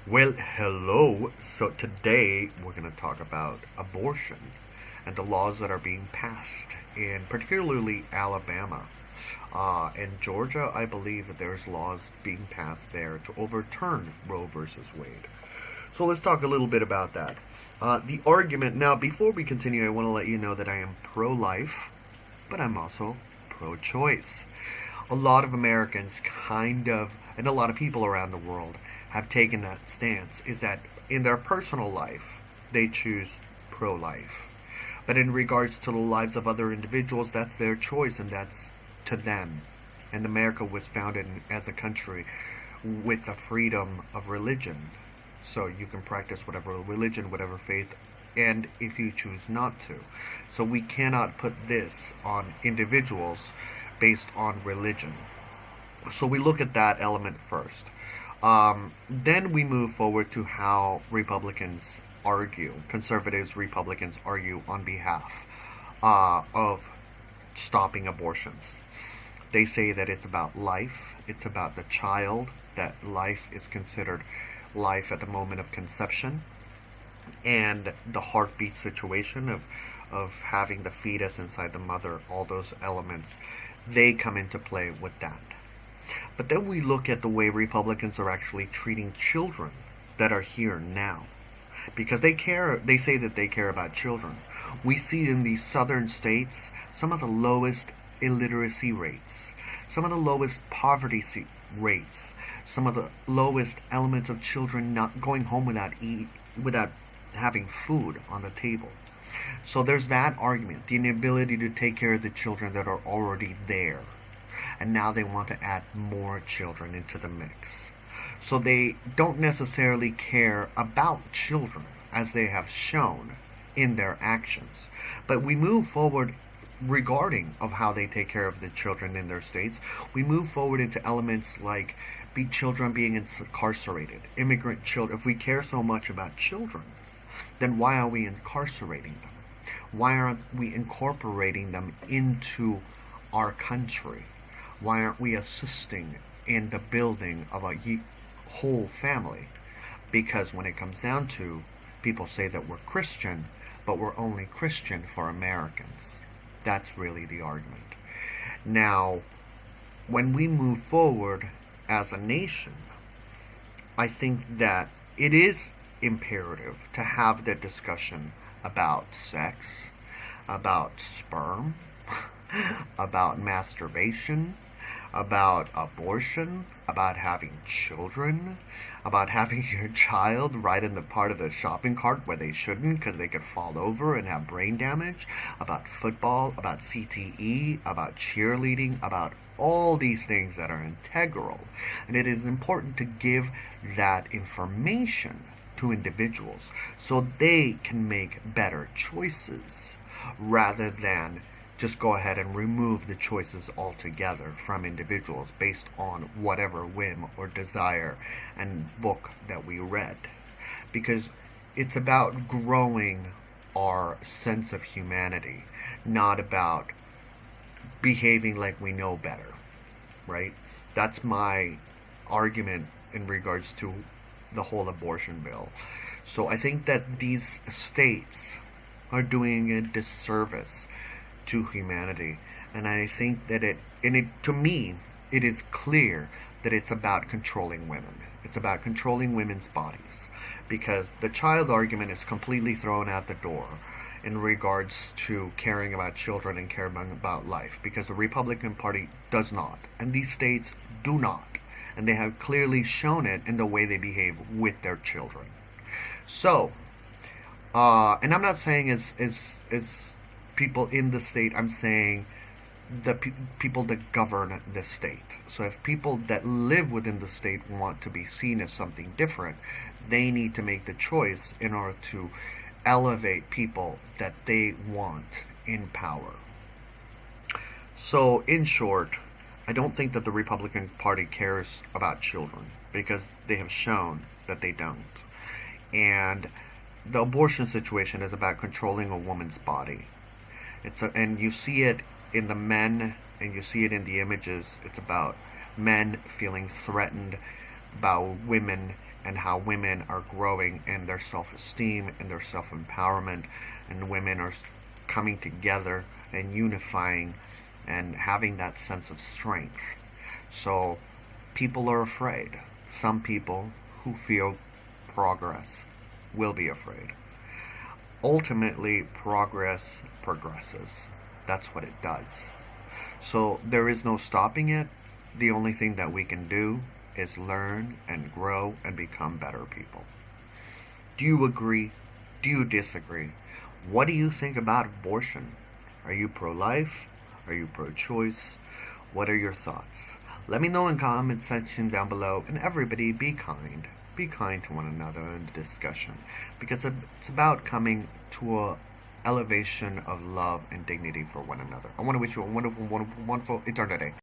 Well, hello. So today we're going to talk about abortion and the laws that are being passed in particularly Alabama. In Georgia, I believe that there's laws being passed there to overturn Roe versus Wade. So let's talk a little bit about that. The argument, now before we continue, I want to let you know that I am pro-life, but I'm also pro-choice. A lot of Americans and a lot of people around the world have taken that stance, is that in their personal life, they choose pro-life. But in regards to the lives of other individuals, that's their choice and that's to them. And America was founded as a country with the freedom of religion. So you can practice whatever religion, whatever faith, and if you choose not to. So we cannot put this on individuals based on religion. So we look at that element first. Then we move forward to how conservatives, Republicans argue on behalf of stopping abortions. They say that it's about life, it's about the child, that life is considered life at the moment of conception, and the heartbeat situation of having the fetus inside the mother, all those elements, they come into play with that. But then we look at the way Republicans are actually treating children that are here now. Because they say that they care about children. We see in these southern states some of the lowest illiteracy rates, some of the lowest poverty rates, some of the lowest elements of children not going home without having food on the table. So there's that argument, the inability to take care of the children that are already there. And now they want to add more children into the mix. So they don't necessarily care about children as they have shown in their actions. But we move forward regarding of how they take care of the children in their states. We move forward into elements like children being incarcerated, immigrant children. If we care so much about children, then why are we incarcerating them? Why aren't we incorporating them into our country? Why aren't we assisting in the building of a whole family? Because when it comes down to, people say that we're Christian, but we're only Christian for Americans. That's really the argument. Now, when we move forward as a nation, I think that it is imperative to have the discussion about sex, about sperm, about masturbation, about abortion, about having children, about having your child right in the part of the shopping cart where they shouldn't because they could fall over and have brain damage, about football, about CTE, about cheerleading, about all these things that are integral. And it is important to give that information to individuals so they can make better choices rather than just go ahead and remove the choices altogether from individuals based on whatever whim or desire and book that we read. Because it's about growing our sense of humanity, not about behaving like we know better, right? That's my argument in regards to the whole abortion bill. So I think that these states are doing a disservice to humanity, and I think that to me, it is clear that it's about controlling women. It's about controlling women's bodies, because the child argument is completely thrown out the door in regards to caring about children and caring about life, because the Republican Party does not, and these states do not, and they have clearly shown it in the way they behave with their children. So, and I'm not saying as people in the state, I'm saying the people that govern the state. So if people that live within the state want to be seen as something different, they need to make the choice in order to elevate people that they want in power. So in short, I don't think that the Republican Party cares about children because they have shown that they don't. And the abortion situation is about controlling a woman's body. And you see it in the men, and you see it in the images. It's about men feeling threatened, about women and how women are growing in their self-esteem and their self-empowerment, and women are coming together and unifying and having that sense of strength. So people are afraid. Some people who feel progress will be afraid. Ultimately, progress progresses. That's what it does. So there is no stopping it. The only thing that we can do is learn and grow and become better people. Do you agree? Do you disagree? What do you think about abortion? Are you pro-life? Are you pro-choice? What are your thoughts? Let me know in the comment section down below, and everybody be kind. Be kind to one another in the discussion, because it's about coming to a elevation of love and dignity for one another. I want to wish you a wonderful, wonderful, wonderful eternity.